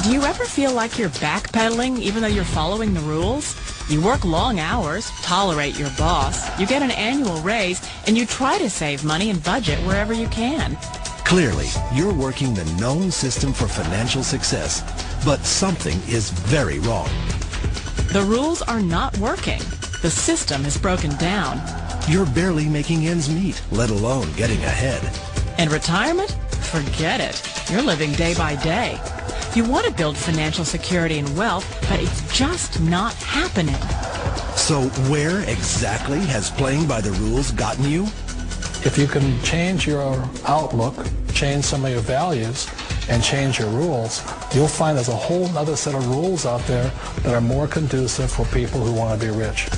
Do you ever feel like you're backpedaling even though you're following the rules? You work long hours, tolerate your boss, you get an annual raise, and you try to save money and budget wherever you can. Clearly, you're working the known system for financial success, but something is very wrong. The rules are not working. The system is broken down. You're barely making ends meet, let alone getting ahead. And retirement? Forget it. You're living day by day. You want to build financial security and wealth, but it's just not happening. So where exactly has playing by the rules gotten you? If you can change your outlook, change some of your values, and change your rules, you'll find there's a whole other set of rules out there that are more conducive for people who want to be rich.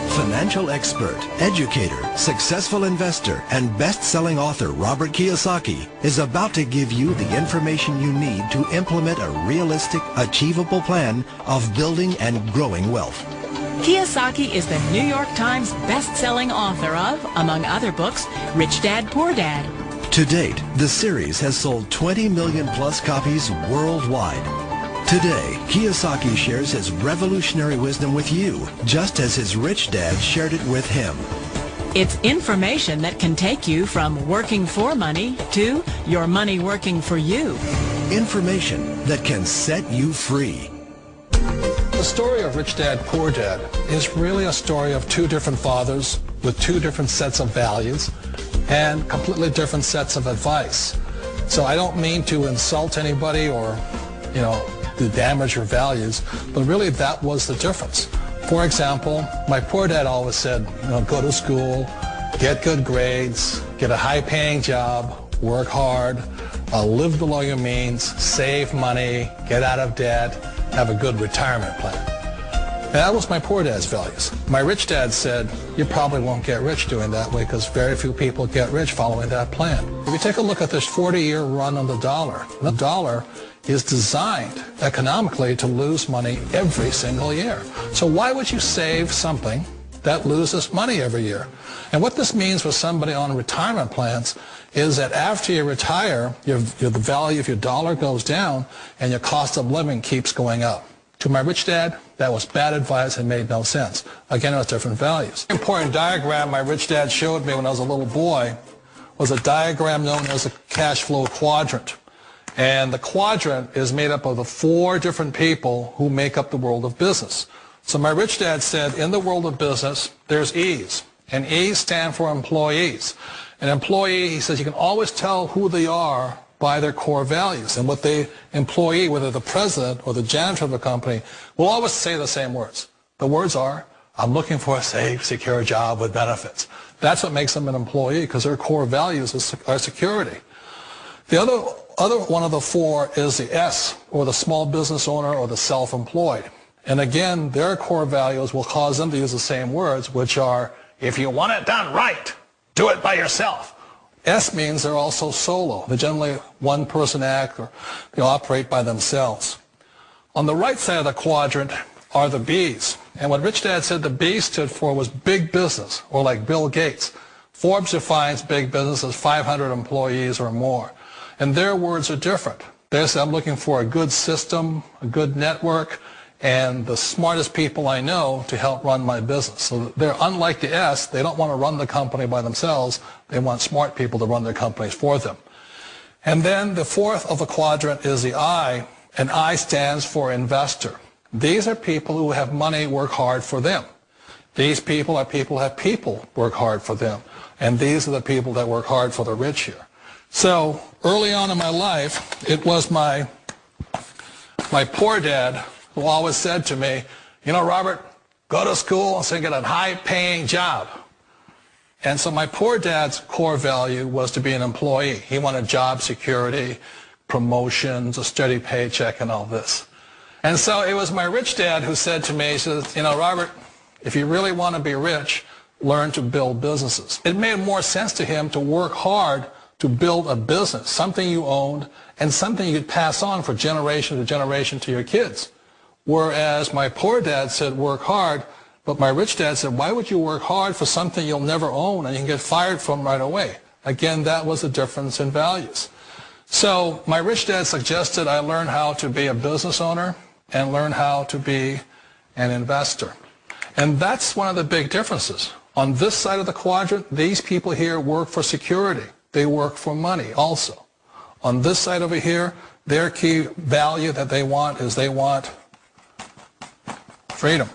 Financial expert, educator, successful investor, and best-selling author Robert Kiyosaki is about to give you the information you need to implement a realistic, achievable plan of building and growing wealth. Kiyosaki is the New York Times best-selling author of, among other books, Rich Dad, Poor Dad. To date, the series has sold 20 million plus copies worldwide. Today, Kiyosaki shares his revolutionary wisdom with you, just as his rich dad shared it with him. It's information that can take you from working for money to your money working for you. Information that can set you free. The story of Rich Dad, Poor Dad is really a story of two different fathers with two different sets of values and completely different sets of advice. So I don't mean to insult anybody or, to damage your values, but really that was the difference. For example, my poor dad always said, go to school, get good grades, get a high-paying job, work hard, live below your means, save money, get out of debt, have a good retirement plan. And that was my poor dad's values. My rich dad said, you probably won't get rich doing that way because very few people get rich following that plan. If you take a look at this 40-year run on the dollar is designed economically to lose money every single year. So why would you save something that loses money every year? And what this means for somebody on retirement plans is that after you retire, the value of your dollar goes down and your cost of living keeps going up. To my rich dad, that was bad advice and made no sense. Again, it was different values. An important diagram my rich dad showed me when I was a little boy was a diagram known as a cash flow quadrant. And the quadrant is made up of the four different people who make up the world of business. So my rich dad said, in the world of business, there's E's. And E's stand for employees. An employee, he says, you can always tell who they are by their core values. And what the employee, whether the president or the janitor of the company, will always say the same words. The words are, I'm looking for a safe, secure job with benefits. That's what makes them an employee, because their core values are security. The other one of the four is the S, or the small business owner or the self-employed. And again, their core values will cause them to use the same words, which are, if you want it done right, do it by yourself. S means they're also solo. They're generally one-person act, or they operate by themselves. On the right side of the quadrant are the B's. And what Rich Dad said the B stood for was big business, or like Bill Gates. Forbes defines big business as 500 employees or more. And their words are different. They say, I'm looking for a good system, a good network, and the smartest people I know to help run my business. So they're unlike the S. They don't want to run the company by themselves. They want smart people to run their companies for them. And then the fourth of the quadrant is the I, and I stands for investor. These are people who have money work hard for them. These people are people who have people work hard for them. And these are the people that work hard for the rich here. So early on in my life, it was my poor dad who always said to me, Robert, go to school and get a high-paying job. And so my poor dad's core value was to be an employee. He wanted job security, promotions, a steady paycheck, and all this. And so it was my rich dad who said to me, he says, Robert, if you really want to be rich, learn to build businesses. It made more sense to him to work hard to build a business, something you owned, and something you could pass on for generation to generation to your kids. Whereas my poor dad said work hard, but my rich dad said, why would you work hard for something you'll never own and you can get fired from right away? Again, that was the difference in values. So my rich dad suggested I learn how to be a business owner and learn how to be an investor. And that's one of the big differences. On this side of the quadrant, these people here work for security. They work for money also. On this side over here, their key value that they want is they want freedom.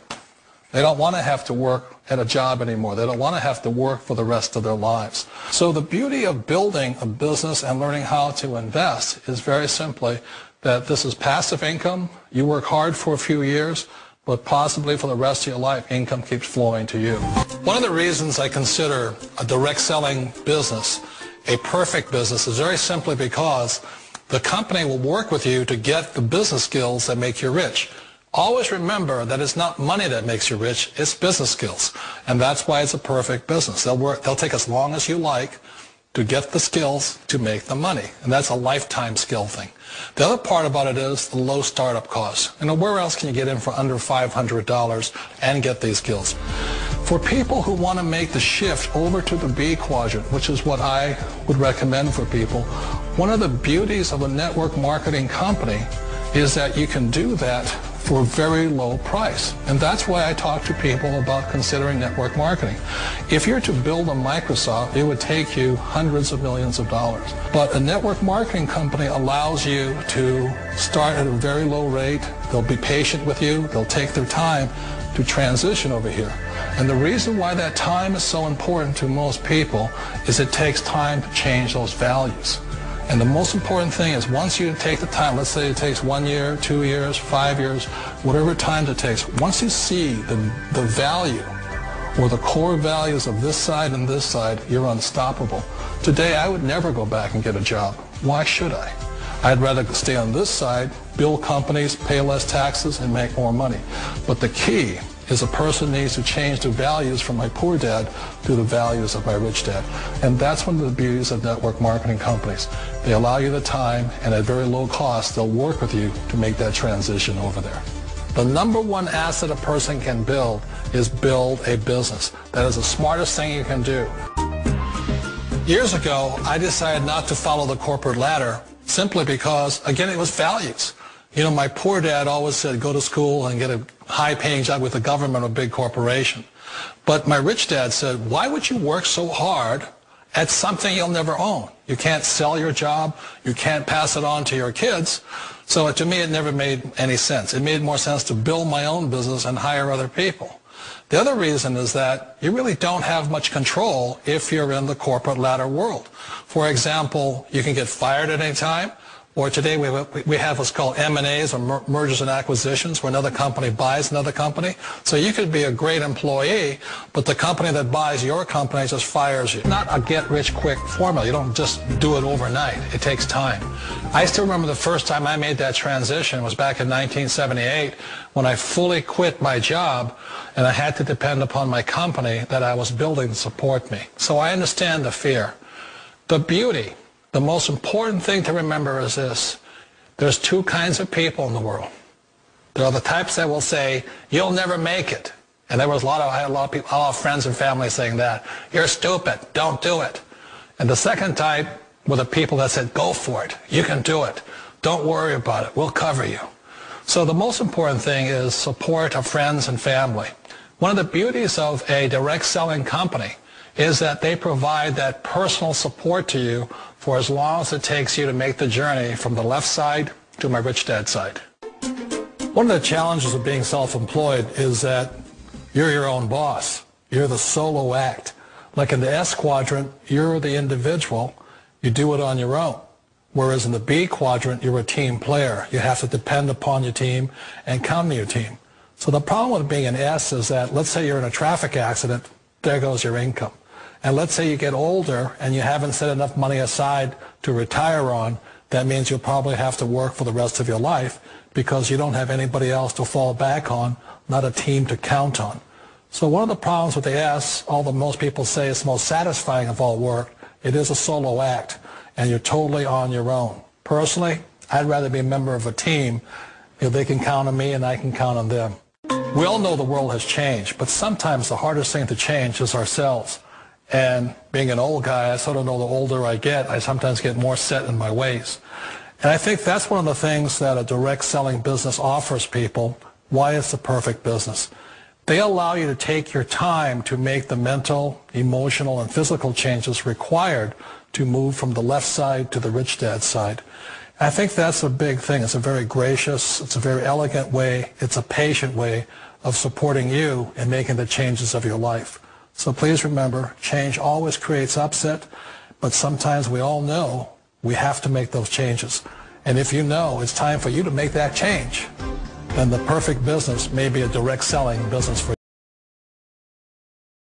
They don't want to have to work at a job anymore. They don't want to have to work for the rest of their lives. So the beauty of building a business and learning how to invest is very simply that this is passive income. You work hard for a few years, but possibly for the rest of your life, income keeps flowing to you. One of the reasons I consider a direct selling business a perfect business is very simply because the company will work with you to get the business skills that make you rich. Always remember that it's not money that makes you rich, it's business skills. And that's why it's a perfect business. They'll take as long as you like to get the skills to make the money. And that's a lifetime skill thing. The other part about it is the low startup cost. You know, where else can you get in for under $500 and get these skills? For people who want to make the shift over to the B quadrant, which is what I would recommend for people, one of the beauties of a network marketing company is that you can do that for a very low price. And that's why I talk to people about considering network marketing. If you're to build a Microsoft, it would take you hundreds of millions of dollars. But a network marketing company allows you to start at a very low rate. They'll be patient with you. They'll take their time to transition over here. And the reason why that time is so important to most people is it takes time to change those values. And the most important thing is once you take the time, let's say it takes 1 year, 2 years, 5 years, whatever time it takes, once you see the value or the core values of this side and this side, you're unstoppable. Today, I would never go back and get a job. Why should I? I'd rather stay on this side, build companies, pay less taxes, and make more money. But the key is a person needs to change the values from my poor dad to the values of my rich dad. And that's one of the beauties of network marketing companies. They allow you the time, and at very low cost, they'll work with you to make that transition over there. The number one asset a person can build is build a business. That is the smartest thing you can do. Years ago, I decided not to follow the corporate ladder simply because, again, it was values. You know, my poor dad always said, go to school and get a high-paying job with the government or a big corporation. But my rich dad said, why would you work so hard at something you'll never own? You can't sell your job. You can't pass it on to your kids. So to me, it never made any sense. It made more sense to build my own business and hire other people. The other reason is that you really don't have much control if you're in the corporate ladder world. For example, you can get fired at any time. Or today we have what's called M&As, or mergers and acquisitions, where another company buys another company. So you could be a great employee, but the company that buys your company just fires you. Not a get-rich-quick formula. You don't just do it overnight. It takes time. I still remember the first time I made that transition was back in 1978 when I fully quit my job and I had to depend upon my company that I was building to support me. So I understand the fear. The beauty. The most important thing to remember is this. There's two kinds of people in the world. There are the types that will say, you'll never make it. And I had a lot of people, a lot of friends and family saying that. You're stupid. Don't do it. And the second type were the people that said, go for it. You can do it. Don't worry about it. We'll cover you. So the most important thing is support of friends and family. One of the beauties of a direct selling company is that they provide that personal support to you for as long as it takes you to make the journey from the left side to my rich dad side. One of the challenges of being self-employed is that you're your own boss. You're the solo act. Like in the S quadrant, you're the individual. You do it on your own. Whereas in the B quadrant, you're a team player. You have to depend upon your team and count on your team. So the problem with being an S is that, let's say you're in a traffic accident, there goes your income. And let's say you get older and you haven't set enough money aside to retire on, that means you'll probably have to work for the rest of your life because you don't have anybody else to fall back on, not a team to count on. So one of the problems with the S, although most people say it's the most satisfying of all work, it is a solo act and you're totally on your own. Personally, I'd rather be a member of a team if they can count on me and I can count on them. We all know the world has changed, but sometimes the hardest thing to change is ourselves. And being an old guy, I sort of know the older I get, I sometimes get more set in my ways. And I think that's one of the things that a direct selling business offers people, why it's the perfect business. They allow you to take your time to make the mental, emotional, and physical changes required to move from the left side to the rich dad side. I think that's a big thing. It's a very gracious, it's a very elegant way, it's a patient way of supporting you in making the changes of your life. So please remember, change always creates upset, but sometimes we all know we have to make those changes. And if you it's time for you to make that change, then the perfect business may be a direct selling business for you.